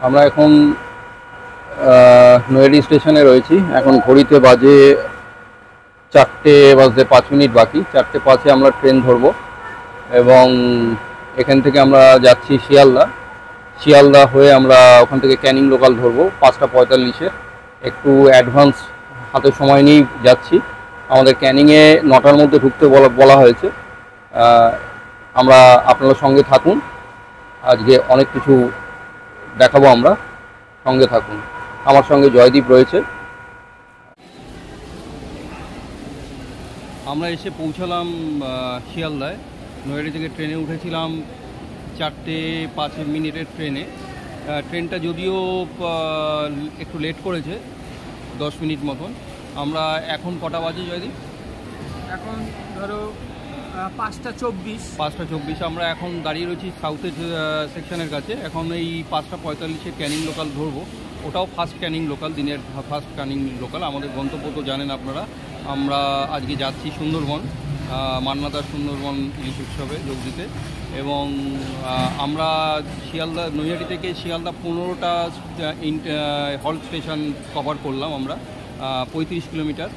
আমরা এখন নৈহাটি স্টেশনে রয়েছি। এখন ঘড়িতে বাজে 4:05 বাকি। 4:05 আমরা ট্রেন ধরবো এবং এখান থেকে আমরা যাচ্ছি শিয়ালদা হয়ে আমরা ওখান থেকে ক্যানিং লোকাল ধরবো 5:45। একটু অ্যাডভান্স হাতে সময় নিয়েই যাচ্ছি। আমাদের ক্যানিংয়ে 9টার মধ্যে ঢুকতে বলা হয়েছে। আমরা আপনারা সঙ্গে থাকুন, আজকে অনেক কিছু দেখাবো, আমরা সঙ্গে থাকুন। আমার সঙ্গে জয়দীপ রয়েছে। আমরা এসে পৌঁছালাম শিয়ালদায়। নৈহাটি থেকে ট্রেনে উঠেছিলাম 4:05 ট্রেনে। ট্রেনটা যদিও একটু লেট করেছে 10 মিনিট মতন। আমরা এখন কটা বাজে জয়দীপ? এখন ধরো 5:24। আমরা এখন দাঁড়িয়ে রয়েছি সাউথের সেকশনের কাছে। এখন এই 5:45 ক্যানিং লোকাল ধরবো। ওটাও ফার্স্ট ক্যানিং লোকাল, দিনের ফার্স্ট ক্যানিং লোকাল। আমাদের গন্তব্য তো জানেন আপনারা। আমরা আজকে যাচ্ছি সুন্দরবন, মান্নাদার সুন্দরবন ইলিশ উৎসবে যোগ দিতে। এবং আমরা নৈহাটি থেকে শিয়ালদা 15টা হল্ট স্টেশন কভার করলাম। আমরা 35 কিলোমিটার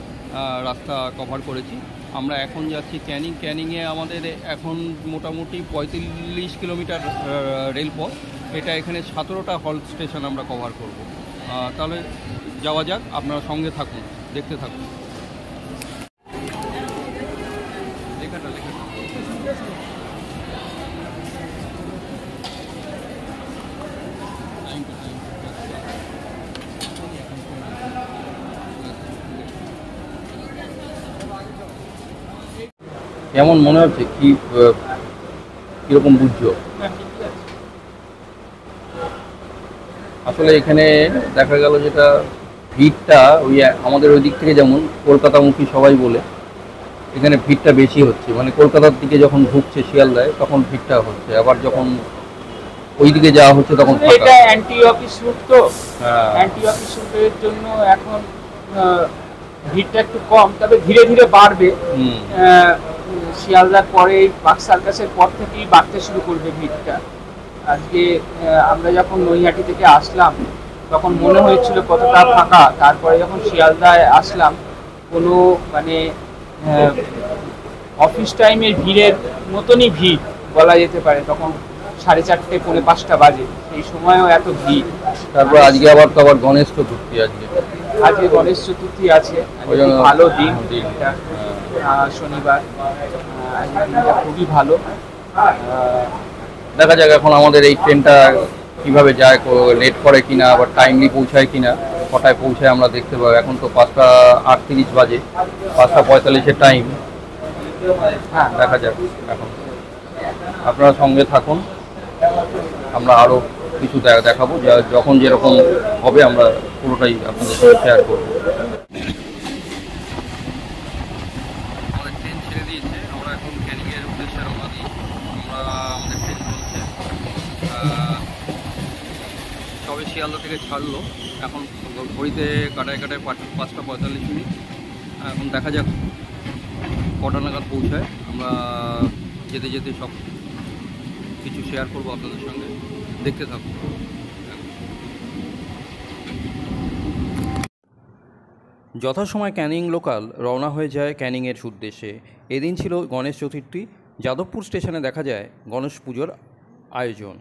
রাস্তা কভার করেছি। আমরা এখন যাচ্ছি ক্যানিংয়ে আমাদের এখন মোটামুটি 45 কিলোমিটার রেলপথ। এটা এখানে 17টা হল্ট স্টেশন আমরা কভার করব। তাহলে যাওয়া যাক, আপনারা সঙ্গে থাকুন, দেখতে থাকুন। লেখাটা কেমন মনে হচ্ছে? কিরকম বুঝছো? আসলে এখানে দেখা গেল যেটা ভিড়টা ওই আমাদের ওই দিক থেকে যেমন কলকাতামুখী সবাই বলে, এখানে ভিড়টা বেশি হচ্ছে। মানে কলকাতার দিকে যখন ঢুকছে শিয়ালদায় তখন ভিড়টা হচ্ছে, আবার যখন ওই দিকে যাওয়া হচ্ছে তখন এটা অ্যান্টি অফিস রুট, তো অ্যান্টি অফিস রুটের জন্য এখন ভিড়টা একটু কম, তবে ধীরে ধীরে বাড়বে। শিয়ালদার পরে বাক্স সার্কাসের পর থেকেই বাড়তে শুরু করবে ভিড়টা। আজকে আমরা যখন নৈহাটি থেকে আসলাম তখন মনে হয়েছিল কতটা ফাঁকা, তারপরে যখন শিয়ালদায় আসলাম কোনো মানে অফিস টাইমের ভিড়ের মতনই ভিড় বলা যেতে পারে। তখন 4:30 পৌনে 5টা বাজে, সেই সময়ও এত ভিড়। তারপর আজকে আবার গণেশ চতুর্থী। আজকে গণেশ চতুর্থী আছে, ভালো দিন এটা, শনিবার। খুবই ভালো। দেখা যাক এখন আমাদের এই ট্রেনটা কিভাবে যায়, লেট করে কিনা, আবার টাইমলি পৌঁছায় কিনা, কটায় পৌঁছায় আমরা দেখতে পাবো। এখন তো 5:38 বাজে, 5:45 টাইম। হ্যাঁ, দেখা যাক। এখন আপনারা সঙ্গে থাকুন, আমরা আরও কিছু দেখাবো। যখন যেরকম হবে আমরা পুরোটাই আপনাদের সঙ্গে শেয়ার করব। আমাদের ট্রেন ছেড়ে দিয়েছে, আমরা এখন ক্যানিংয়ের উদ্দেশ্যে রওনা দিই। আমাদের ট্রেন চলছে, সবে শিয়ালদা থেকে ছাড়লো। এখন ঘড়িতে কাটায় 5:45। এখন দেখা যাক কটা নাগাদ পৌঁছায়। আমরা যেতে যেতে সব কিছু শেয়ার করবো আপনাদের সঙ্গে, দেখতে থাকুন। যথাসময় ক্যানিং লোকাল রওনা হয়ে যায় ক্যানিংয়ের উদ্দেশ্যে। এদিন ছিল গণেশ চতুর্থী। যাদবপুর স্টেশনে দেখা যায় গণেশ পুজোর আয়োজন।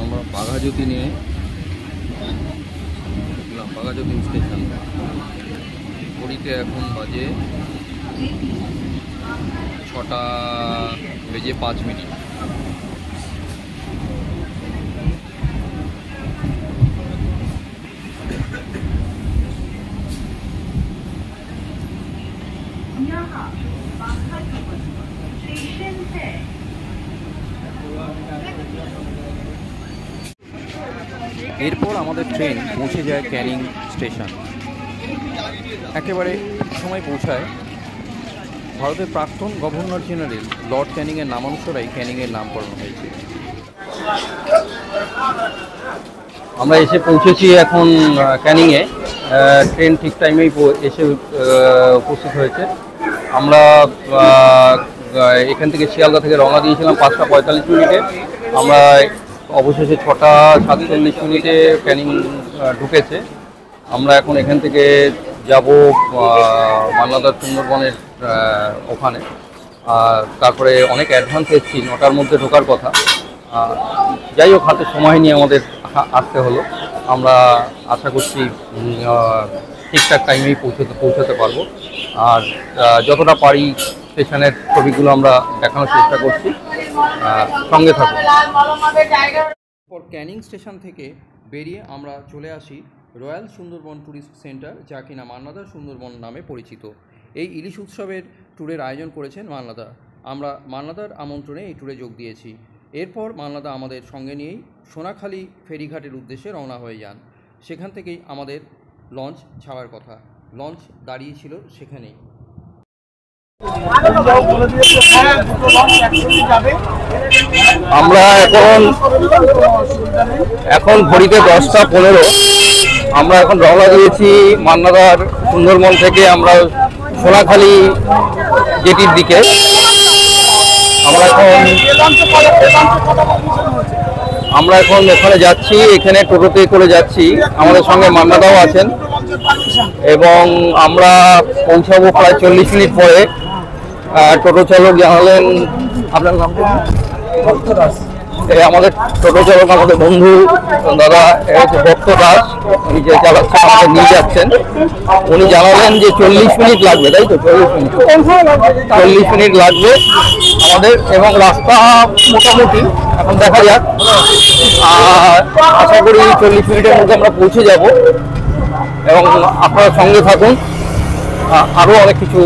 আমরা বাঘাযতীন নিয়ে বাঘাযতীন স্টেশন। ঘড়িতে এখন বাজে 6:05। এরপর আমাদের ট্রেন পৌঁছে যায় ক্যানিং স্টেশন। একেবারে সময় পৌঁছায়। ভারতের প্রাক্তন গভর্নর জেনারেল লর্ড ক্যানিংয়ের নামানুসারেই ক্যানিংয়ের নামকরণ হয়েছে। আমরা এসে পৌঁছেছি এখন ক্যানিংয়ে। ট্রেন ঠিক টাইমেই এসে উপস্থিত হয়েছে। আমরা এখান থেকে শিয়ালদা থেকে রওনা দিয়েছিলাম 5:45 আমরা অবশেষে 6:47 ক্যানিং ঢুকেছে। আমরা এখন এখান থেকে যাব মান্নাদার সুন্দরবনের ওখানে। তারপরে অনেক অ্যাডভান্স এসেছি, 9টার মধ্যে ঢোকার কথা। যাই হোক, হাতে সময় নিয়ে আমাদের আসতে হলো। আমরা আশা করছি ঠিকঠাক টাইমেই পৌঁছাতে পারবো। আর যতটা পারি স্টেশনের ছবিগুলো আমরা দেখানোর চেষ্টা করছি, সঙ্গে থাকুন। ক্যানিং স্টেশন থেকে বেরিয়ে আমরা চলে আসি রয়্যাল সুন্দরবন ট্যুরিস্ট সেন্টার, যা কিনা মান্নাদার সুন্দরবন নামে পরিচিত। এই ইলিশ উৎসবের ট্যুরের আয়োজন করেছেন মান্নাদা। আমরা মান্নাদার আমন্ত্রণে এই ট্যুরে যোগ দিয়েছি। এরপর মান্নাদা আমাদের সঙ্গে নিয়েই সোনাখালী ফেরিঘাটের উদ্দেশ্যে রওনা হয়ে যান। সেখান থেকেই আমাদের লঞ্চ ছাড়ার কথা। লঞ্চ দাঁড়িয়েছিল সেখানেই। আমরা এখন ঘড়িতে 10:15। আমরা এখন রওনা দিয়েছি মান্নাদার সুন্দরবন থেকে। আমরা সোনাখালী জেটির দিকে আমরা এখন ওখানে যাচ্ছি। এখানে টোটোতে করে যাচ্ছি। আমাদের সঙ্গে মান্নাদাও আছেন এবং আমরা পৌঁছাবো প্রায় 40 মিনিট পরে। টোটো চালক জানালেন, আপনার নাম? আমাদের টোটো চালক আমাদের বন্ধু দাদা ভক্ত দাস, উনি যে চালাচ্ছেন, আমাদের নিয়ে যাচ্ছেন। উনি জানালেন যে 40 মিনিট লাগবে, তাই তো? 40 মিনিট লাগবে আমাদের, এবং রাস্তা মোটামুটি এখন দেখা যাক। আশা করি 40 মিনিটের মধ্যে আমরা পৌঁছে যাব এবং আপনারা সঙ্গে থাকুন। আরও অনেক কিছু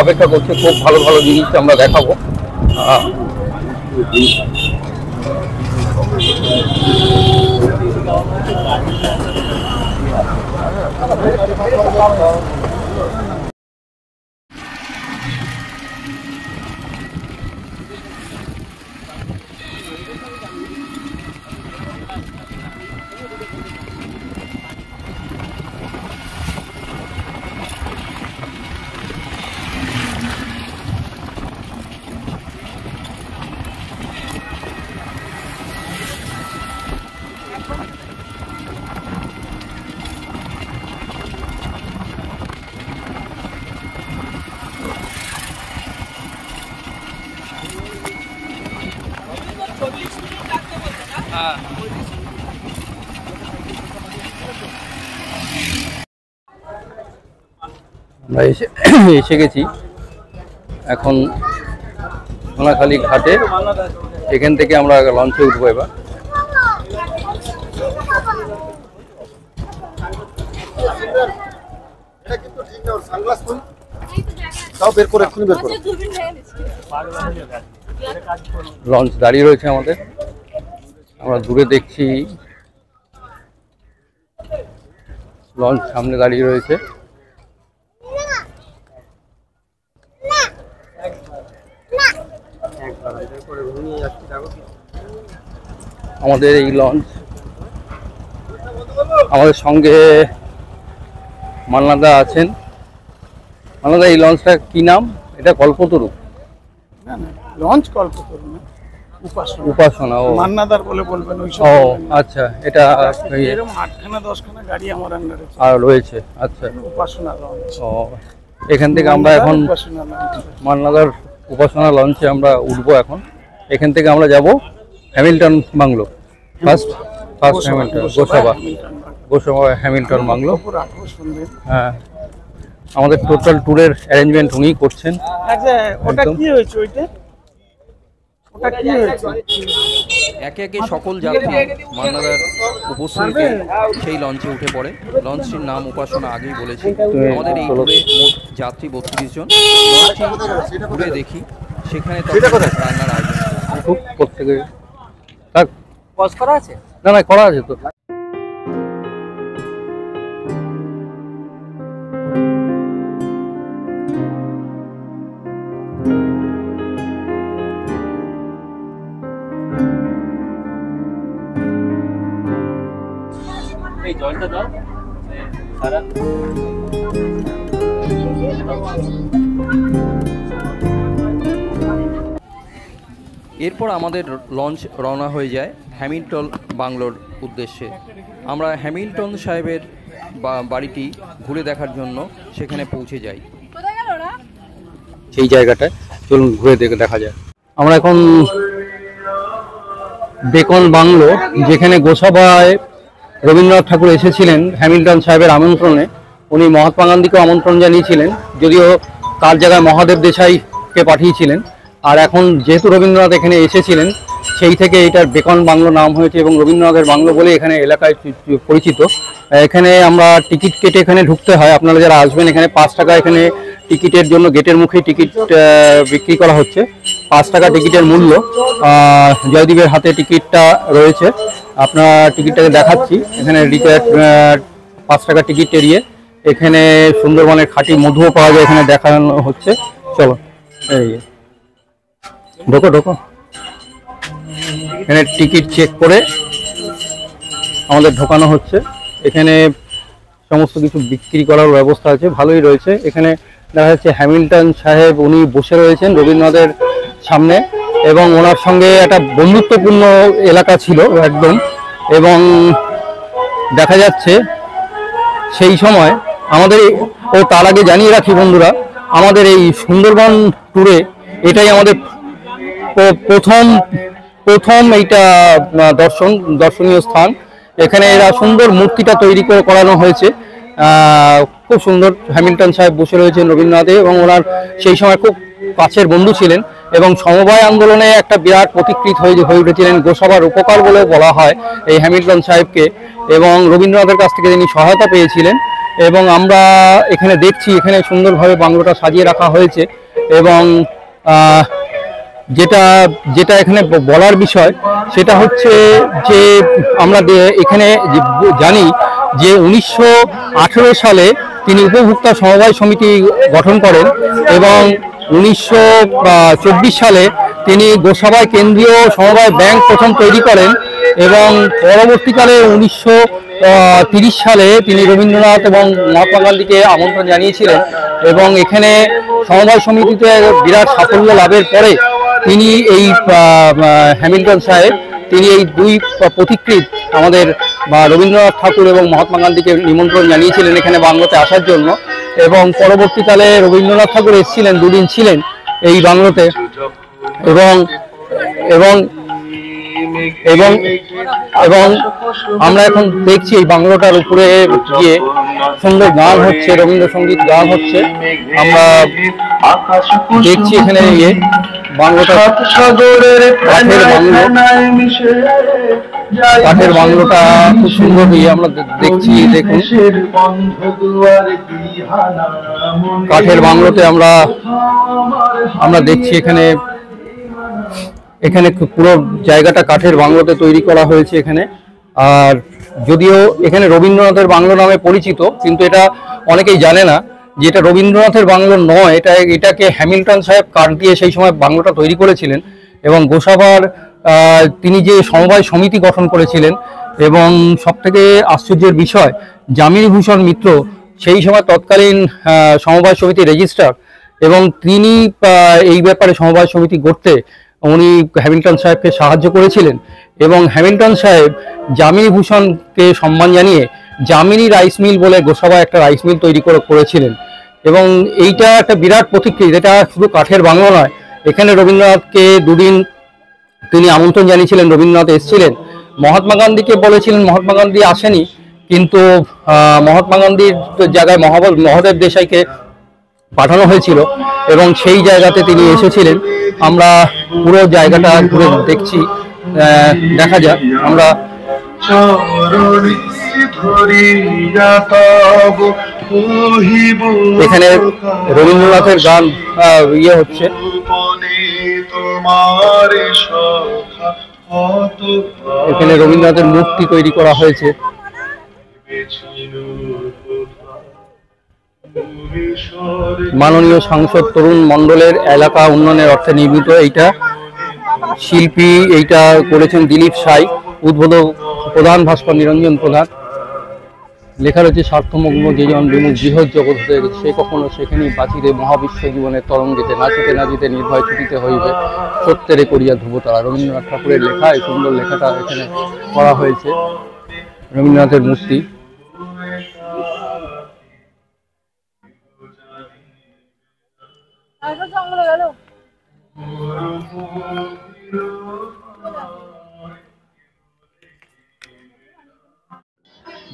অপেক্ষা করছে, খুব ভালো ভালো জিনিস আমরা দেখাবো। আমরা এসে গেছি এখন সোনাখালী ঘাটে। এখান থেকে আমরা লঞ্চে উঠবো এবার। লঞ্চ দাঁড়িয়ে রয়েছে আমাদের, আমরা দূরে দেখছি লঞ্চ সামনে দাঁড়িয়ে রয়েছে। আমাদের এই লঞ্চ, আমাদের সঙ্গে মান্নাদা আছেন। মান্নাদা, এই লঞ্চটা কি নাম? এটা কল্পতরু? না না, লঞ্চ কল্পতরু না, উপাসনা। উপাসনা, ও মান্নাদার বলে বলবেন ওই সব। ও আচ্ছা, এটা এরকম 8খানা 10খানা গাড়ি আমার আন্ডারে আর রয়েছে। আচ্ছা, উপাসনা লঞ্চ। ও এখান থেকে আমরা এখন উপাসনা লঞ্চ, মান্নাদার উপাসনা লঞ্চে আমরা উঠবো এখন। এখান থেকে আমরা যাব Hamilton bungalow, first Hamilton, Gosaba Hamilton bungalow. হ্যাঁ, আমাদের টোটাল ট্যুরের অ্যারেঞ্জমেন্ট উনিই করছেন। আচ্ছা, ওটা কি হয়েছে? ওটা কি হয়েছে? একে একে সকল যাত্রী মান্নাদার উপস্থিতিতে সেই লঞ্চে উঠে পড়ে। লঞ্চটির নাম উপাসনা, আগেই বলেছি। আমাদের এই ট্যুরে মোট যাত্রী 32 জন। লঞ্চটি ঘুরে দেখি, সেখানে রান্নার আয়োজন খুব প্রত্যেকে করা আছে। না না, করা আছে তো। এই জলটা দাও সারা। এরপর আমাদের লঞ্চ রওনা হয়ে যায় হ্যামিল্টন বাংলোর উদ্দেশ্যে। আমরা হ্যামিল্টন সাহেবের বাড়িটি ঘুরে দেখার জন্য সেখানে পৌঁছে যাই। সেই জায়গাটায় চলুন ঘুরে দেখা যায়। আমরা এখন বেকন বাংলো, যেখানে গোসাবায় রবীন্দ্রনাথ ঠাকুর এসেছিলেন হ্যামিল্টন সাহেবের আমন্ত্রণে। উনি মহাত্মা গান্ধীকেও আমন্ত্রণ জানিয়েছিলেন, যদিও তার জায়গায় মহাদেব দেশাইকে পাঠিয়েছিলেন। আর এখন যেহেতু রবীন্দ্রনাথ এখানে এসেছিলেন, সেই থেকে এটার বেকন বাংলো নাম হয়েছে এবং রবীন্দ্রনাথের বাংলো বলে এখানে এলাকায় পরিচিত। এখানে আমরা টিকিট কেটে এখানে ঢুকতে হয়। আপনারা যারা আসবেন, এখানে 5 টাকা এখানে টিকিটের জন্য গেটের মুখেই টিকিট বিক্রি করা হচ্ছে। 5 টাকা টিকিটের মূল্য। জয়দীপের হাতে টিকিটটা রয়েছে, আপনার টিকিটটাকে দেখাচ্ছি। এখানে রিচার্জ 5 টাকা টিকিট এড়িয়ে এখানে সুন্দরবনের খাঁটি মধুও পাওয়া যায়, এখানে দেখানো হচ্ছে। চলো এই ঢোকো ঢোকো। এখানে টিকিট চেক করে আমাদের ঢোকানো হচ্ছে। এখানে সমস্ত কিছু বিক্রি করার ব্যবস্থা আছে, ভালোই রয়েছে। এখানে দেখা যাচ্ছে হ্যামিল্টন সাহেব উনি বসে রয়েছেন রবীন্দ্রনাথের সামনে, এবং ওনার সঙ্গে একটা বন্ধুত্বপূর্ণ এলাকা ছিল একদম। এবং দেখা যাচ্ছে সেই সময় আমাদের, ও তার আগে জানিয়ে রাখি বন্ধুরা, আমাদের এই সুন্দরবন ট্যুরে এটাই আমাদের প্রথম এইটা দর্শনীয় স্থান। এখানে এরা সুন্দর মূর্তিটা তৈরি করে করানো হয়েছে, খুব সুন্দর। হ্যামিল্টন সাহেব বসে রয়েছেন রবীন্দ্রনাথে, এবং ওনার সেই সময় খুব কাছের বন্ধু ছিলেন এবং সমবায় আন্দোলনে একটা বিরাট প্রতিকৃত হয়ে উঠেছিলেন। গোসাবার উপকার বলে বলা হয় এই হ্যামিল্টন সাহেবকে, এবং রবীন্দ্রনাথের কাছ থেকে তিনি সহায়তা পেয়েছিলেন। এবং আমরা এখানে দেখছি এখানে সুন্দরভাবে বাংলোটা সাজিয়ে রাখা হয়েছে। এবং যেটা এখানে বলার বিষয় সেটা হচ্ছে যে আমরা এখানে জানি যে 1918 সালে তিনি উপভোক্তা সমবায় সমিতি গঠন করেন, এবং 1924 সালে তিনি গোসাবায় কেন্দ্রীয় সমবায় ব্যাংক প্রথম তৈরি করেন। এবং পরবর্তীকালে 1930 সালে তিনি রবীন্দ্রনাথ এবং মহাত্মা গান্ধীকে আমন্ত্রণ জানিয়েছিলেন, এবং এখানে সমবায় সমিতিতে বিরাট সাফল্য লাভের পরে তিনি এই হ্যামিল্টন সাহেব তিনি এই দুই প্রতিকৃত আমাদের রবীন্দ্রনাথ ঠাকুর এবং মহাত্মা গান্ধীকে নিমন্ত্রণ জানিয়েছিলেন এখানে বাংলোতে আসার জন্য। এবং পরবর্তীকালে রবীন্দ্রনাথ ঠাকুর এসেছিলেন, 2 দিন ছিলেন এই বাংলোতে। এবং এবং এবং এবং আমরা এখন দেখছি এই বাংলোটার উপরে গিয়ে সুন্দর গান হচ্ছে, রবীন্দ্রসঙ্গীত গান হচ্ছে। আমরা দেখছি এখানে বাংলোটা কাঠের বাংলোটা খুব সুন্দর আমরা দেখছি। দেখুন কাঠের বাংলোতে আমরা দেখছি এখানে পুরো জায়গাটা কাঠের বাংলোতে তৈরি করা হয়েছে এখানে। আর যদিও এখানে রবীন্দ্রনাথের বাংলো নামে পরিচিত, কিন্তু এটা অনেকেই জানে না যে এটা রবীন্দ্রনাথের বাংলো নয়, এটাকে হ্যামিল্টন সাহেব কাঠ দিয়ে সেই সময় বাংলোটা তৈরি করেছিলেন। এবং গোসাবার তিনি যে সমবায় সমিতি গঠন করেছিলেন, এবং সবথেকে আশ্চর্যের বিষয় যামিনী ভূষণ মিত্র সেই সময় তৎকালীন সমবায় সমিতি রেজিস্ট্রার, এবং তিনি এই ব্যাপারে সমবায় সমিতি গড়তে উনি হ্যামিল্টন সাহেবকে সাহায্য করেছিলেন। এবং হ্যামিল্টন সাহেব যামিনী ভূষণকে সম্মান জানিয়ে যামিনী রাইস মিল বলে গোসাবায় একটা রাইস মিল তৈরি করেছিলেন। এবং এইটা একটা বিরাট প্রতিকৃতি, এটা শুধু কাঠের বাংলো নয়। এখানে রবীন্দ্রনাথকে 2 দিন তিনি আমন্ত্রণ জানিয়েছিলেন, রবীন্দ্রনাথ এসেছিলেন। মহাত্মা গান্ধীকে বলেছিলেন, মহাত্মা গান্ধী আসেনি, কিন্তু মহাত্মা গান্ধীর জায়গায় মহাদেব দেশাইকে পাঠানো হয়েছিল, এবং সেই জায়গাতে তিনি এসেছিলেন। আমরা পুরো জায়গাটা ঘুরে দেখছি, দেখা যাক। আমরা এখানে রবীন্দ্রনাথের গান হচ্ছে। এখানে রবীন্দ্রনাথের মূর্তি তৈরি করা হয়েছে। মাননীয় সাংসদ তরুণ মণ্ডলের এলাকা উন্নয়নের অর্থে নির্মিত এইটা। শিল্পী এইটা করেছেন দিলীপ সাই, উদ্বোধক প্রধান ভাস্কর নিরঞ্জন প্রধান। লেখা রয়েছে স্বার্থমগ্ন যে জন বিমুখ বৃহৎ জগৎ হতে সে কখনো সেখানেই বাঁচিতে মহাবিশ্ব জীবনের তরঙ্গিতে নাচিতে নাচিতে নির্ভয় ছুটিতে হইবে সত্যেরে করিয়া ধ্রুবতারা। রবীন্দ্রনাথ ঠাকুরের লেখা, এই সুন্দর লেখাটা এখানে করা হয়েছে। রবীন্দ্রনাথের মূর্তি।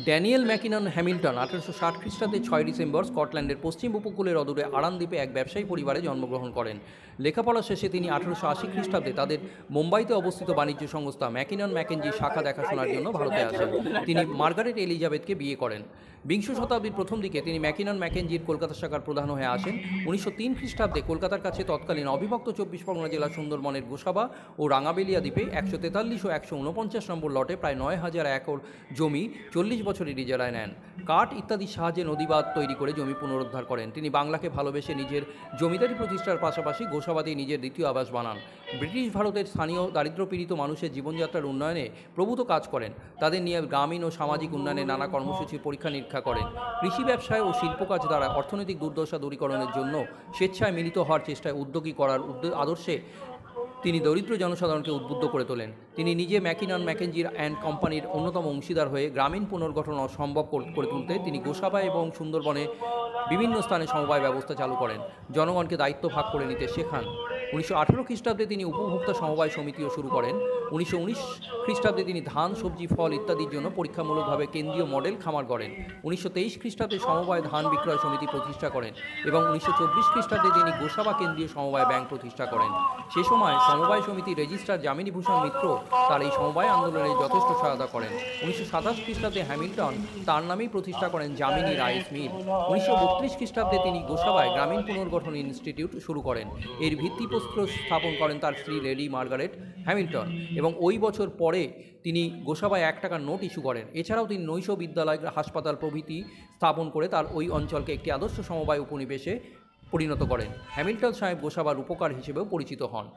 ড্যানিয়েল ম্যাকিনন হ্যামিল্টন 1860 খ্রিস্টাব্দে 6 ডিসেম্বর স্কটল্যান্ডের পশ্চিম উপকূলের অদূরে আরানদ্বীপে এক ব্যবসায়ী পরিবারে জন্মগ্রহণ করেন। লেখাপড়া শেষে তিনি 1880 খ্রিস্টাব্দে তাদের মুম্বাইতে অবস্থিত বাণিজ্য সংস্থা ম্যাকিনন ম্যাকেঞ্জি শাখা দেখাশোনার জন্য ভারতে আসেন। তিনি মার্গারেট এলিজাবেথকে বিয়ে করেন। বিংশ শতাব্দীর প্রথম দিকে তিনি ম্যাকিনন ম্যাকেঞ্জির কলকাতা শাখার প্রধান হয়ে আসেন। 1903 খ্রিস্টাব্দে কলকাতার কাছে তৎকালীন অবিভক্ত 24 পরগনা জেলা সুন্দরবনের গোসাবা ও রাঙাবেলিয়া দ্বীপে 143 ও 149 নম্বর লটে প্রায় 9000 একর জমি 40 বছরের ইজারায় নেন। কাঠ ইত্যাদির সাহায্যে নদীবাঁধ তৈরি করে জমি পুনরুদ্ধার করেন। তিনি বাংলাকে ভালোবেসে নিজের জমিদারি প্রতিষ্ঠার পাশাপাশি গোসাবাতেই নিজের দ্বিতীয় আবাস বানান। ব্রিটিশ ভারতের স্থানীয় দারিদ্র্যপীড়িত মানুষের জীবনযাত্রার উন্নয়নে প্রভূত কাজ করেন। তাদের নিয়ে গ্রামীণ ও সামাজিক উন্নয়নে নানা কর্মসূচির পরীক্ষা নিরীক্ষা করেন। কৃষি ব্যবসায় ও শিল্প কাজ দ্বারা অর্থনৈতিক দুর্দশা দূরীকরণের জন্য স্বেচ্ছায় মিলিত হওয়ার চেষ্টায় উদ্যোগী করার আদর্শে তিনি দরিদ্র জনসাধারণকে উদ্বুদ্ধ করে তোলেন। তিনি নিজে ম্যাকিনন ম্যাকেঞ্জির অ্যান্ড কোম্পানির অন্যতম অংশীদার হয়ে গ্রামীণ পুনর্গঠন সম্ভব করে তুলতে তিনি গোসাবা এবং সুন্দরবনে বিভিন্ন স্থানে সমবায় ব্যবস্থা চালু করেন। জনগণকে দায়িত্ব ভাগ করে নিতে শেখান। 1918 খ্রিস্টাব্দে তিনি উপভোক্তা সমবায় সমিতিও শুরু করেন। 1919 খ্রিস্টাব্দে তিনি ধান, সবজি, ফল ইত্যাদির জন্য পরীক্ষামূলকভাবে কেন্দ্রীয় মডেল খামার গড়েন। 1923 খ্রিস্টাব্দে সমবায় ধান বিক্রয় সমিতি প্রতিষ্ঠা করেন এবং 1924 খ্রিস্টাব্দে তিনি গোসাবা কেন্দ্রীয় সমবায় ব্যাংক প্রতিষ্ঠা করেন। সে সময় সমবায় সমিতির রেজিস্ট্রার যামিনী ভূষণ মিত্র তার এই সমবায় আন্দোলনে যথেষ্ট সহায়তা করেন। 1927 খ্রিস্টাব্দে হ্যামিল্টন তার নামেই প্রতিষ্ঠা করেন যামিনী রাইস মিল। 1932 খ্রিস্টাব্দে তিনি গোসাবায় গ্রামীণ পুনর্গঠন ইনস্টিটিউট শুরু করেন। এর ভিত্তিপ্রস্তর স্থাপন করেন তার স্ত্রী লেডি মার্গারেট হ্যামিল্টন এবং ওই বছর পরে তিনি গোসাবায় 1 টাকার নোট ইস্যু করেন। এছাড়াও তিনি নৈশ বিদ্যালয়, হাসপাতাল প্রভৃতি স্থাপন করে তার ওই অঞ্চলকে একটি আদর্শ সমবায় উপনিবেশে পরিণত করেন। হ্যামিল্টন সাহেব গোসাবার উপকার হিসেবেও পরিচিত হন।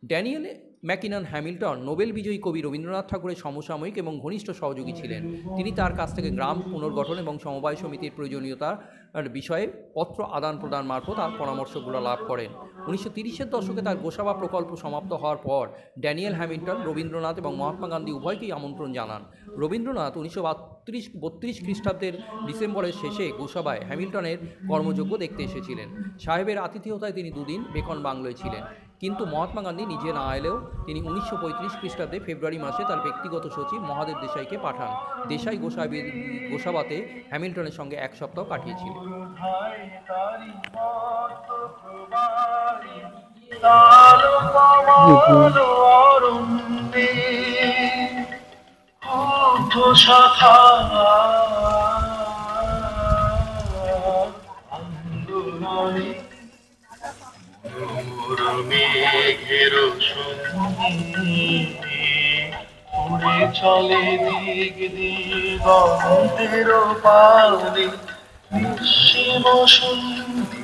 ড্যানিয়েল ম্যাকিনন হ্যামিল্টন নোবেল বিজয়ী কবি রবীন্দ্রনাথ ঠাকুরের সমসাময়িক এবং ঘনিষ্ঠ সহযোগী ছিলেন। তিনি তার কাছ থেকে গ্রাম পুনর্গঠন এবং সমবায় সমিতির প্রয়োজনীয়তার বিষয়ে পত্র আদান প্রদান মারফত তার পরামর্শগুলো লাভ করেন। 1930-এর দশকে তার গোসাবা প্রকল্প সমাপ্ত হওয়ার পর ড্যানিয়েল হ্যামিল্টন রবীন্দ্রনাথ এবং মহাত্মা গান্ধী উভয়কেই আমন্ত্রণ জানান। রবীন্দ্রনাথ 1932 খ্রিস্টাব্দের ডিসেম্বরের শেষে গোসাবায় হ্যামিল্টনের কর্মযজ্ঞ দেখতে এসেছিলেন। সাহেবের আতিথেয়তায় তিনি 2 দিন বেকন বাংলোয় ছিলেন। কিন্তু মহাত্মা গান্ধী নিজে না এলেও তিনি 1935 খ্রিস্টাব্দে ফেব্রুয়ারি মাসে তার ব্যক্তিগত সচিব মহাদেব দেশাইকে পাঠান। দেশাই গোসাবাতে হ্যামিল্টনের সঙ্গে 1 সপ্তাহ কাটিয়েছিলেন। মেঘের উড়ে চলে দিক দিগন্তের পানে নিঃসীম সন্ধি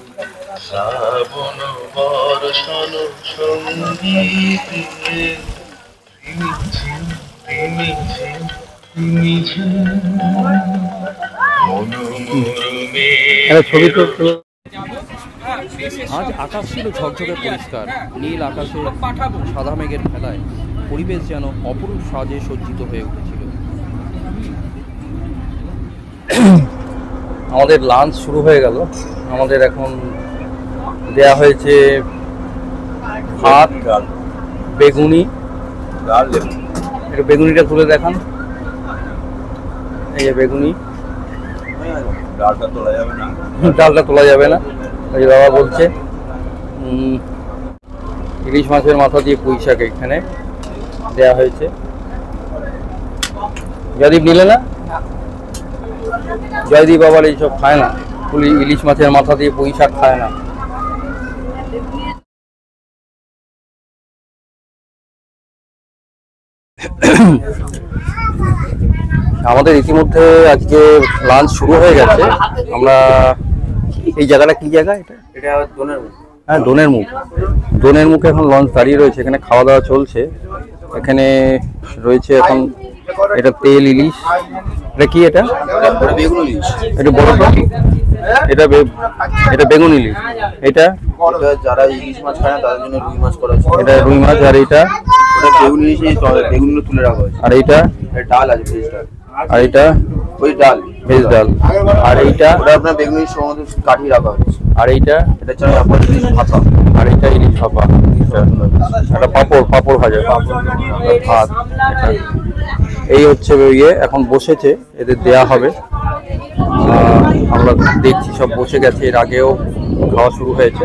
শ্রাবণ বর্ষণ সঙ্গীতে আজ আকাশ ছিল ঝকঝকে পরিষ্কার, নীল আকাশে সাদা মেঘের খেলায় পরিবেশ যেন অপরূপ সাজে সজ্জিত হয়ে উঠেছিল। আমাদের লাঞ্চ শুরু হয়ে গেল। আমাদের এখন দেয়া হয়েছে ভাত, বেগুনি, ডাল। একটু বেগুনিটা তুলে দেখান। এই যে বেগুনি, ডালটা তোলা যাবে না, ডালটা তোলা যাবে না, ওই বাবা বলছে। ইলিশ মাছের মাথা দিয়ে পুঁই শাক এখানে দেওয়া হয়েছে। জয়দীপ নিলে না? জয়দীপ আবার এইসব খায় না, ইলিশ মাছের মাথা দিয়ে পুঁই শাক খায় না। আমাদের ইতিমধ্যে আজকে লাঞ্চ শুরু হয়ে গেছে। আমরা এই জায়গাটা কি জায়গা? এটা দোনের মুখ। হ্যাঁ, দোনের মুখ। দোনের মুখে এখন লঞ্চ দাঁড়িয়ে রয়েছে, এখানে খাওয়া দাওয়া চলছে। এখানে রয়েছে এখন এটা তেল ইলিশ, এটা কি এটা? বেগুন ইলিশ। এটা বড় তো? এটা বেগুন ইলিশ। এটা যারা ইলিশ মাছ খায় না তাদের জন্য রুই মাছ করা আছে। এটা রুই মাছ। আর এটা বেগুন ইলিশ, বেগুনগুলো তুলে রাখা হয়েছে। আর এইটা ডাল আছে, ভেজ ডাল। আর এটা ওই ডাল, ভেজ ডাল। আর এইটা ওটা আপনার বেগুন ইলিশ সমস্ত কাটি রাখা হয়েছে। আর এইটা এটা হচ্ছে আপনার ইলিশ ভাপা। আর এইটা ইলিশ ভাপা। একটা পাঁপড় ভাজা, ভাত। এই হচ্ছে ইয়ে, এখন বসেছে, এদের দেয়া হবে। আমরা দেখছি সব বসে গেছে, এর আগেও খাওয়া শুরু হয়েছে।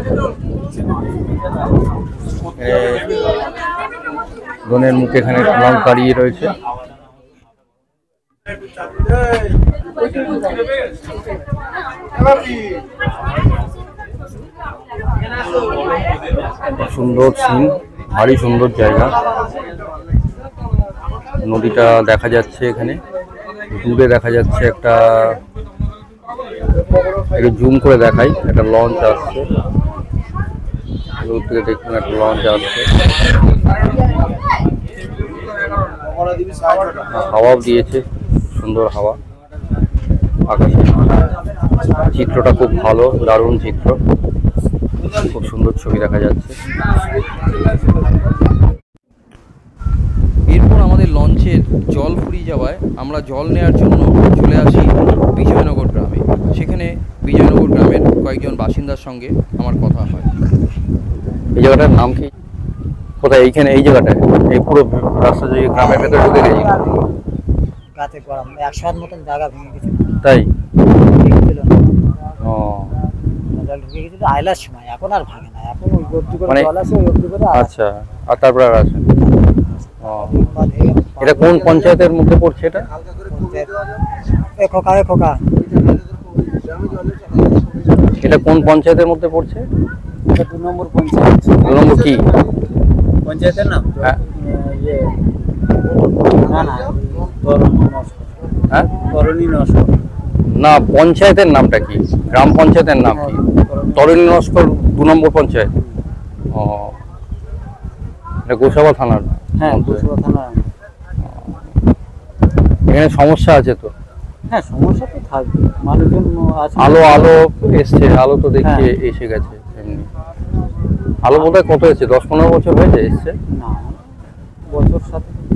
ধনের মুখে এখানে লাল দাঁড়িয়ে রয়েছে। সুন্দর সিন, ভারী সুন্দর জায়গা। নদীটা দেখা যাচ্ছে এখানে, দূরে দেখা যাচ্ছে একটা, একটু জুম করে দেখাই, একটা লঞ্চ আসছে দূর থেকে, দেখুন একটা লঞ্চ আসছে। হাওয়াও দিয়েছে, সুন্দর হাওয়া। আকাশে চিত্রটা খুব ভালো, দারুণ চিত্র, খুব সুন্দর ছবি দেখা যাচ্ছে। এরপর আমাদের লঞ্চের জল ফুরিয়ে যাওয়ায় আমরা জল নেওয়ার জন্য চলে আসি বিজয়নগর গ্রামে। সেখানে বিজয়নগর গ্রামের কয়েকজন বাসিন্দার সঙ্গে আমার কথা হয়। এই জায়গাটার নাম কি? কোথায়? এইখানে এই জায়গাটায়, এই পুরো রাস্তা যে গ্রামের ভেতরে ঢুকে গেছে গাছে গরম 100 মতন জায়গা ভেঙে গেছে। তাই? ও জল ঢুকে গেছিল আইলার সময়, এখন আর ভাঙে না। এখন ওই গর্তি করে মানে জল আছে, ওই গর্তি করে। আচ্ছা, আর তারপরে আর আছে। ও, এটা কোন পঞ্চায়েতের মধ্যে পড়ছে এটা? খোকা খোকা, এটা কোন পঞ্চায়েতের মধ্যে পড়ছে? এটা 2 নম্বর পঞ্চায়েত। 2 নম্বর কি পঞ্চায়েতের নাম? হ্যাঁ, ইয়ে না না, তরুণী নস্কর। হ্যাঁ, তরুণী নস্কর না, পঞ্চায়েতের নামটা কি? গ্রাম পঞ্চায়েতের নাম কি? তরুণী নস্কর 2 নম্বর পঞ্চায়েত। ও, এটা গোসাবা থানার। হ্যাঁ, গোসাবা থানা। এখানে সমস্যা আছে তো? হ্যাঁ, সমস্যা তো থাকবে, মানুষজন আছে। আলো এসছে, আলো তো দেখি এসে গেছে। এমনি আলো বোধহয় কত এসছে, 10-15 বছর হয়েছে এসছে না,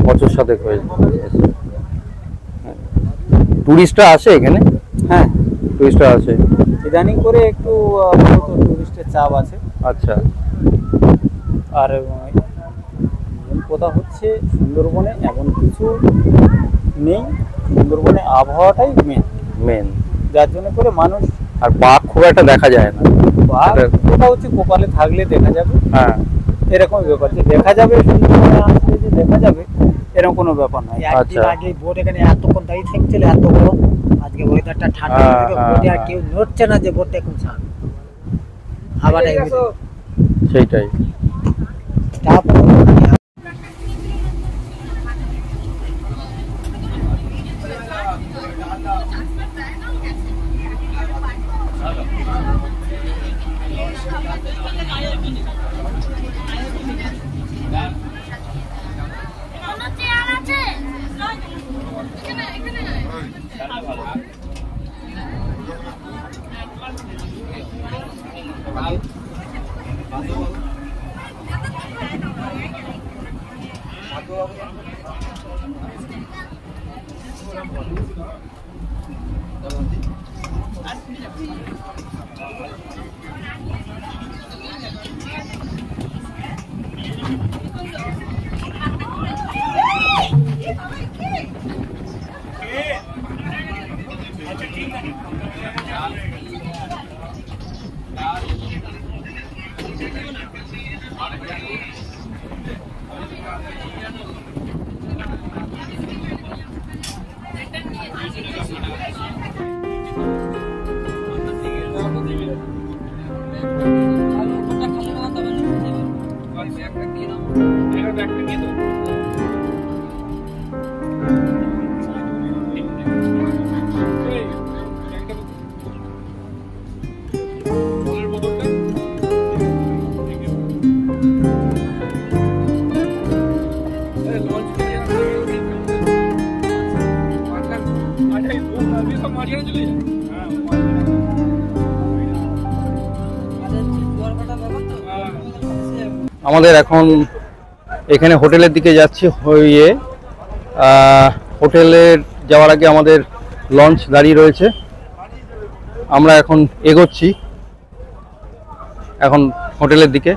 বছর সাথে হয়েছে। টুরিস্টরা আসে এখানে? হ্যাঁ, টুরিস্টরা আসে ইদানিং করে একটু টুরিস্টের চাপ আছে। আচ্ছা। আর মেন কথা হচ্ছে সুন্দরবনে এমন কিছু নেই, সুন্দরবনে আবহাওয়াটাই মেন, যার জন্য করে মানুষ। আর বাঘ খুব একটা দেখা যায় না। বাঘ ওটা হচ্ছে কপালে থাকলে দেখা যাবে। হ্যাঁ, এরকম ব্যাপার যে দেখা যাবে, সুন্দরবনে আসলে যে দেখা যাবে এরকম কোনো ব্যাপার নয়। আচ্ছা, আগে বোট এখানে এতক্ষণ দাঁড়িয়ে থাকছিল, এত গরম, আজকে ওয়েদারটা ঠান্ডা, বোটে আর কেউ নড়ছে না যে বোটটা এখন ছাড়, হাওয়াটা সেইটাই। আমাদের এখন এখানে হোটেলের দিকে যাচ্ছি, হয়ে হোটেলের যাওয়ার আগে আমাদের লঞ্চ দাঁড়িয়ে রয়েছে। আমরা এখন এগোচ্ছি এখন হোটেলের দিকে।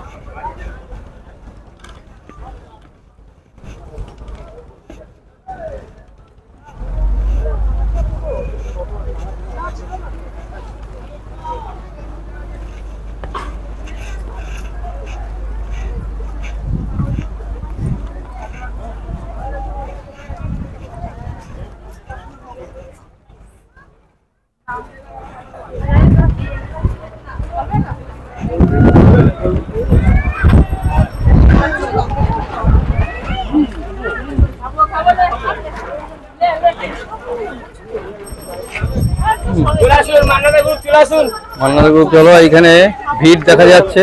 মান্নাদের গ্রুপ চলো। এখানে ভিড় দেখা যাচ্ছে,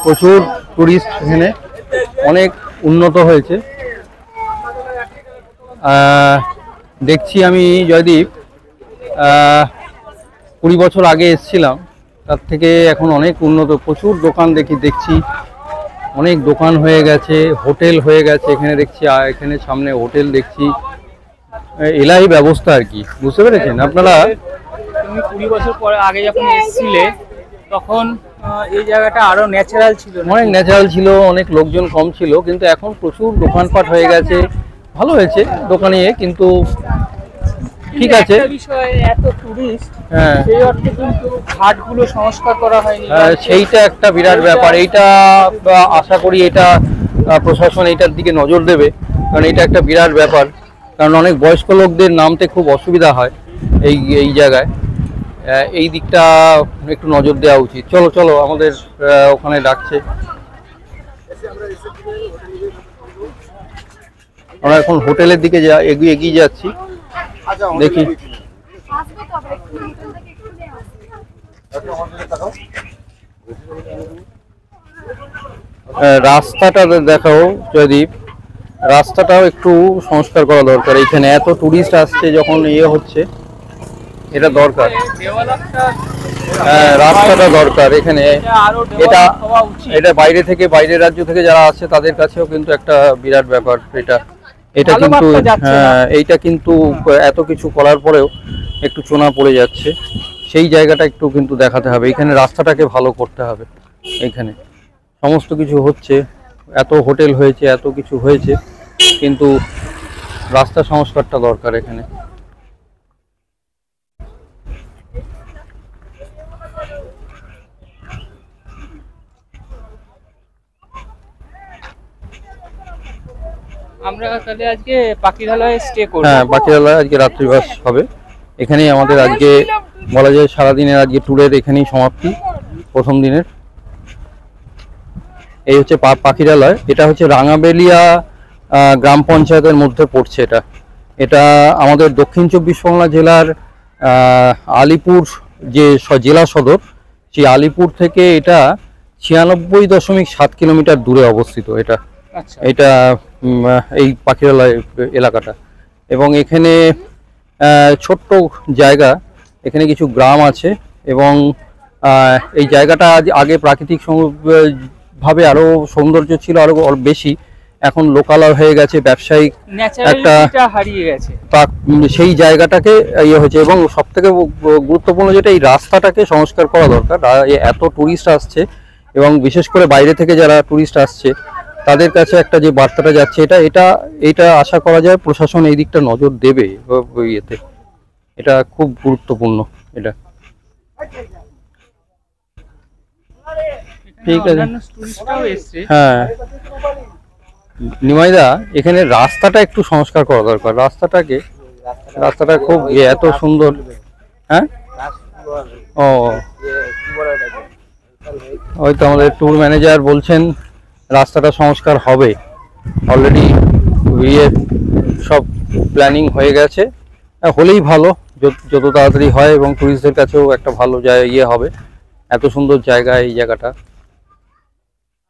প্রচুর টুরিস্ট, এখানে অনেক উন্নত হয়েছে। দেখছি আমি জয়দীপ 20 বছর আগে এসেছিলাম, তার থেকে এখন অনেক উন্নত, প্রচুর দোকান দেখছি, অনেক দোকান হয়ে গেছে, হোটেল হয়ে গেছে এখানে দেখছি। এখানে সামনে হোটেল দেখছি, এলাই ব্যবস্থা আর কি, বুঝতে পেরেছেন আপনারা? তুমি 20 বছর পরে আগে যখন এসেছিলে তখন এই জায়গাটা আরো ন্যাচারাল ছিল, অনেক ন্যাচারাল ছিল, অনেক লোকজন কম ছিল, কিন্তু এখন প্রচুর দোকানপাট হয়ে গেছে, ভালো হয়েছে দোকানে, কিন্তু ঠিক আছে। বিষয় এত টুরিস্ট, হ্যাঁ, সেই অর্থে কিন্তু ঘাটগুলো সংস্কার করা হয়নি, সেইটা একটা বিরাট ব্যাপার। এইটা আশা করি এটা প্রশাসন এইটার দিকে নজর দেবে, কারণ এটা একটা বিরাট ব্যাপার, কারণ অনেক বয়স্ক লোকদের নামতে খুব অসুবিধা হয় এই জায়গায়। এই দিকটা একটু নজর দেওয়া উচিত। চলো চলো, আমাদের ওখানে ডাকছে, আমরা এখন হোটেলের দিকে এগিয়ে যাচ্ছি, দেখি। রাস্তাটা দেখাও জয়দীপ, রাস্তাটাও একটু সংস্কার করা দরকার। এখানে এত টুরিস্ট আসছে যখন হচ্ছে, এটা দরকার। হ্যাঁ, রাস্তাটা দরকার এখানে। এটা বাইরের রাজ্য থেকে যারা আসছে তাদের কাছেও কিন্তু একটা বিরাট ব্যাপার এটা কিন্তু। হ্যাঁ, এইটা কিন্তু এত কিছু করার পরেও একটু চোনা পড়ে যাচ্ছে, সেই জায়গাটা একটু কিন্তু দেখাতে হবে। এখানে রাস্তাটাকে ভালো করতে হবে। এখানে সমস্ত কিছু হচ্ছে, এত হোটেল হয়েছে, এত কিছু হয়েছে, কিন্তু রাস্তা সংস্কারটা দরকার এখানে। আমরা তাহলে আজকে পাখিরালয়ে স্টে করব। হ্যাঁ, পাখিরালয়ে আজকে রাত্রিবাস হবে। এখানেই আমাদের আজকে বলা যায় সারাদিনের আজকে ট্যুরের এখানেই সমাপ্তি, প্রথম দিনের। এই হচ্ছে পাখিরালয়, এটা হচ্ছে রাঙাবেলিয়া গ্রাম পঞ্চায়েতের মধ্যে পড়ছে। এটা আমাদের দক্ষিণ 24 পরগনা জেলার আলিপুর যে জেলা সদর, সেই আলিপুর থেকে এটা 96.7 কিলোমিটার দূরে অবস্থিত। এটা এই পাখিরালয় এলাকাটা, এবং এখানে ছোট্ট জায়গা, এখানে কিছু গ্রাম আছে, এবং এই জায়গাটা আগে প্রাকৃতিক ভাবে আরো সৌন্দর্য ছিল, আরো বেশি। এখন লোকালয় হয়ে গেছে, ব্যবসায়িক একটা হারিয়ে গেছে, সেই জায়গাটাকে হয়েছে। এবং সব থেকে গুরুত্বপূর্ণ যেটা, এই রাস্তাটাকে সংস্কার করা দরকার। এত টুরিস্ট আসছে, এবং বিশেষ করে বাইরে থেকে যারা টুরিস্ট আসছে তাদের কাছে একটা যে বার্তাটা যাচ্ছে, এটা আশা করা যায় প্রশাসন এই দিকটা নজর দেবে। এটা খুব গুরুত্বপূর্ণ। এটা ঠিক আছে। হ্যাঁ নিমাইদা, এখানে রাস্তাটা একটু সংস্কার করা দরকার। রাস্তাটা খুব এত সুন্দর। হ্যাঁ, ও হয়তো আমাদের ট্যুর ম্যানেজার বলছেন রাস্তাটা সংস্কার হবে, অলরেডি সব প্ল্যানিং হয়ে গেছে। হলেই ভালো, যত তাড়াতাড়ি হয়, এবং টুরিস্টদের কাছেও একটা ভালো হবে। এত সুন্দর জায়গা এই জায়গাটা।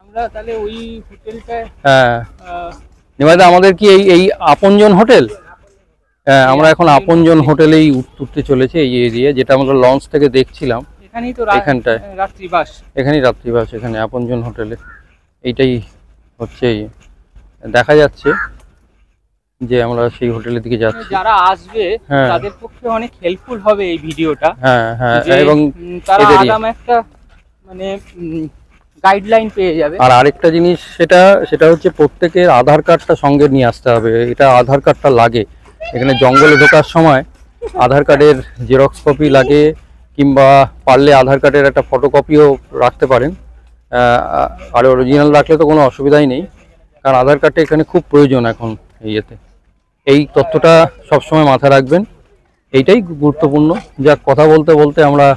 আমরা তাহলে ওই হোটেলটা, হ্যাঁ নিমাইদা, আমাদের কি এই আপনজন হোটেল? হ্যাঁ, আমরা এখন আপনজন হোটেলেই উঠতে চলেছে, এই এরিয়া যেটা আমরা লঞ্চ থেকে দেখছিলাম। এখানেই তো এখানটায় রাত্রিবাস, এখানেই রাত্রিবাস, এখানে আপনজন হোটেলে। এইটাই হচ্ছে দেখা যাচ্ছে যে আমরা সেই হোটেলের দিকে যাচ্ছি। যারা আসবে হ্যাঁ। তাদের পক্ষে অনেক হেল্পফুল হবে এই ভিডিওটা। হ্যাঁ হ্যাঁ, যে, এবং তারা এদেরই। আগাম একটা মানে গাইডলাইন পেয়ে যাবে। আর আরেকটা জিনিস সেটা হচ্ছে প্রত্যেকের আধার কার্ডটা সঙ্গে নিয়ে আসতে হবে। এটা আধার কার্ডটা লাগে এখানে জঙ্গলে ঢোকার সময়, আধার কার্ডের জেরক্স কপি লাগে, কিংবা পারলে আধার কার্ডের একটা ফটোকপিও রাখতে পারেন। আর অরিজিনাল রাখলে তো কোনো অসুবিধাই নেই, কারণ আধার কার্ডটা এখানে খুব প্রয়োজন এখন ইয়েতে। এই তথ্যটা সবসময় মাথায় রাখবেন, এইটাই গুরুত্বপূর্ণ। যা কথা বলতে বলতে আমরা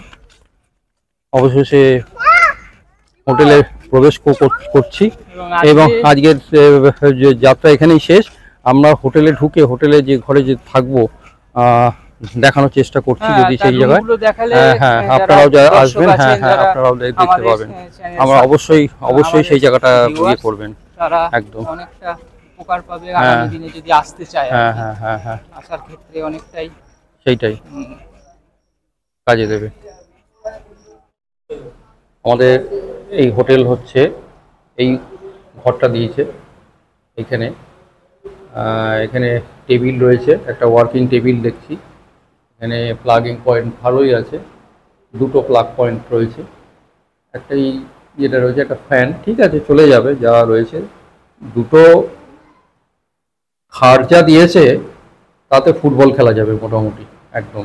অবশেষে হোটেলে প্রবেশ করছি এবং আজকের যে যাত্রা এখানেই শেষ। আমরা হোটেলে ঢুকে হোটেলে যে ঘরে যে থাকবো দেখানোর চেষ্টা করছি, যদি সেই জায়গায়। হ্যাঁ, আপনারাও যা আসবেন, হ্যাঁ হ্যাঁ, আপনারাও দেখতে পাবেন। আমরা অবশ্যই সেই জায়গাটা ইয়ে করবেন, একদম অনেকটা উপকার পাবে আগামী দিনে যদি আসতে চায়। হ্যাঁ হ্যাঁ হ্যাঁ হ্যাঁ, আসার ক্ষেত্রে অনেকটাই সেইটাই কাজে দেবে। আমাদের এই হোটেল হচ্ছে এই ঘরটা দিয়েছে এখানে। এখানে টেবিল রয়েছে, একটা ওয়ার্কিং টেবিল দেখছি। এখানে প্লাগিং পয়েন্ট ভালোই আছে, দুটো প্লাগ পয়েন্ট রয়েছে। একটাই যেটা রয়েছে একটা ফ্যান, ঠিক আছে চলে যাবে যা রয়েছে। দুটো খাট যা দিয়েছে তাতে ফুটবল খেলা যাবে মোটামুটি, একদম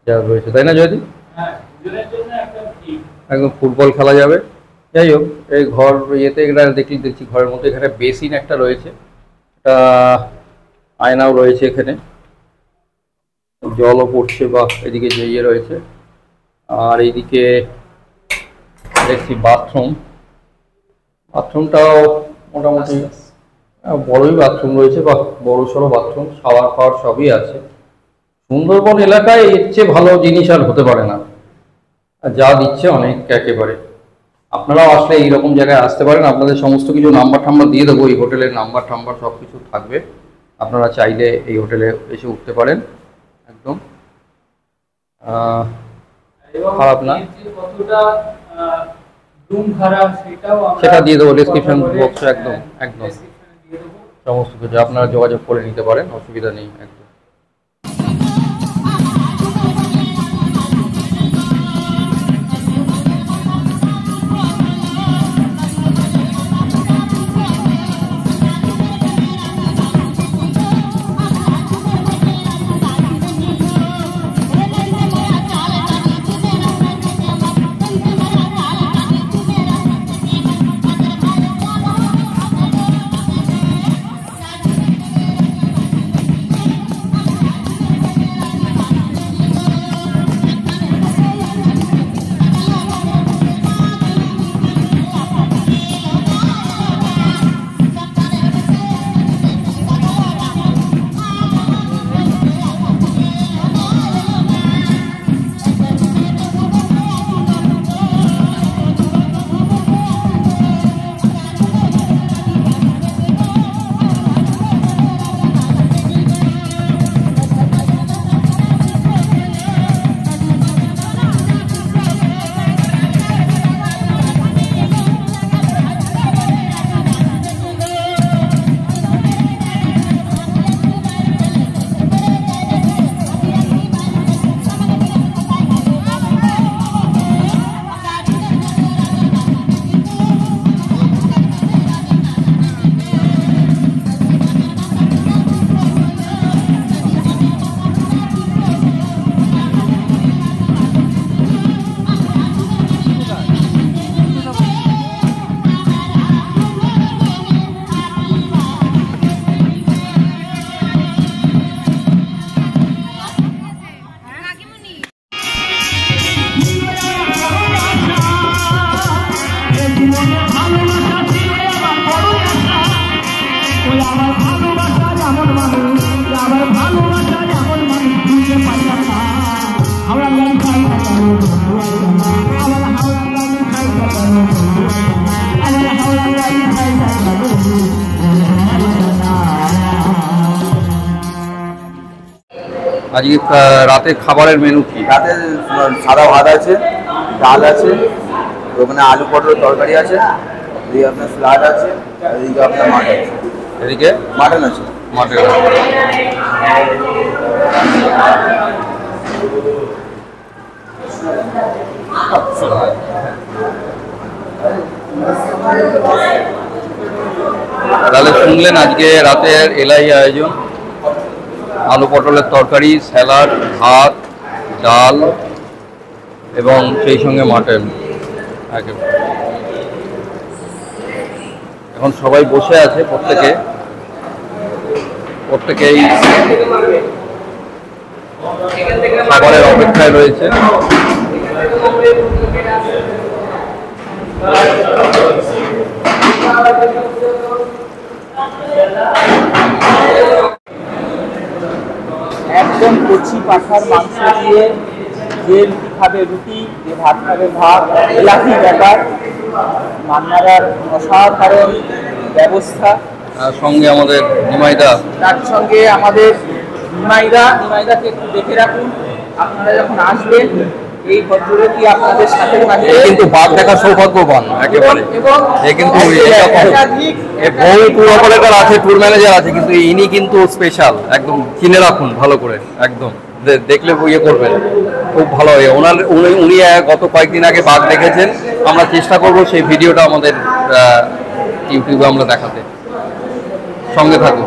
যা রয়েছে, তাই না জয়দীপ? একদম ফুটবল খেলা যাবে। যাই হোক, এই ঘর ইয়েতে এটা দেখছি ঘরের মধ্যে এখানে বেসিন একটা রয়েছে, একটা আয়নাও রয়েছে এখানে, জলও পড়ছে বা এদিকে যে ইয়ে রয়েছে। আর এইদিকে দেখছি বাথরুমটাও মোটামুটি বড়ই বাথরুম রয়েছে, বা বড় সড়ো বাথরুম, শাওয়ার ফাওয়ার সবই আছে। সুন্দরবন এলাকায় এর চেয়ে ভালো জিনিস আর হতে পারে না, আর যা দিচ্ছে অনেক একেবারে। আপনারাও আসলে এইরকম জায়গায় আসতে পারেন। আপনাদের সমস্ত কিছু নাম্বার টাম্বার দিয়ে দেবো, এই হোটেলের নাম্বার টাম্বার সব কিছু থাকবে। আপনারা চাইলে এই হোটেলে এসে উঠতে পারেন, একদম খারাপ না। সেটা দিয়ে দেবো ডেসক্রিপশন বক্সে, একদম একদম সমস্ত কিছু আপনারা যোগাযোগ করে নিতে পারেন, অসুবিধা নেই একদম। আজকে রাতে খাবারের মেনু কি? রাতে সাদা ভাত আছে, ডাল আছে, ওখানে আলু পটলের তরকারি আছে, এদিকে আপনার স্লাড আছে, আর এদিকে আপনার মাটন আছে। এদিকে মাটন আছে। মাঠে তাহলে শুনলেন আজকে রাতের এলাই আয়োজন, আলু পটলের তরকারি, স্যালাড, ভাত, ডাল এবং সেই সঙ্গে মাটন। একেবারে এখন সবাই বসে আছে, প্রত্যেকেই খাবারের অপেক্ষায় রয়েছে। একদম কচি পাঠার মাংস দিয়ে যে রুটি খাবে রুটি, যে ভাত খাবে ভাত, এলাহি ব্যাপার। মান্নারার অসাধারণ ব্যবস্থা, সঙ্গে আমাদের নিমাইদা, তার সঙ্গে আমাদের নিমাইদাকে একটু দেখে রাখুন। আপনারা যখন আসবেন এই ভদ্রলোকই আপনাদের সাথে থাকবে। কিন্তু বাঘ দেখার সৌভাগ্যবান একেবারে। এবং এ কিন্তু বহু ট্যুর অপারেটর আছে, ট্যুর ম্যানেজার আছে, কিন্তু ইনি কিন্তু স্পেশাল, একদম চিনে রাখুন ভালো করে, একদম দেখলে ইয়ে করবেন, খুব ভালো হয়। উনি গত কয়েকদিন আগে বাঘ দেখেছেন, আমরা চেষ্টা করব সেই ভিডিওটা আমাদের ইউটিউবে আমরা দেখাতে। সঙ্গে থাকুন।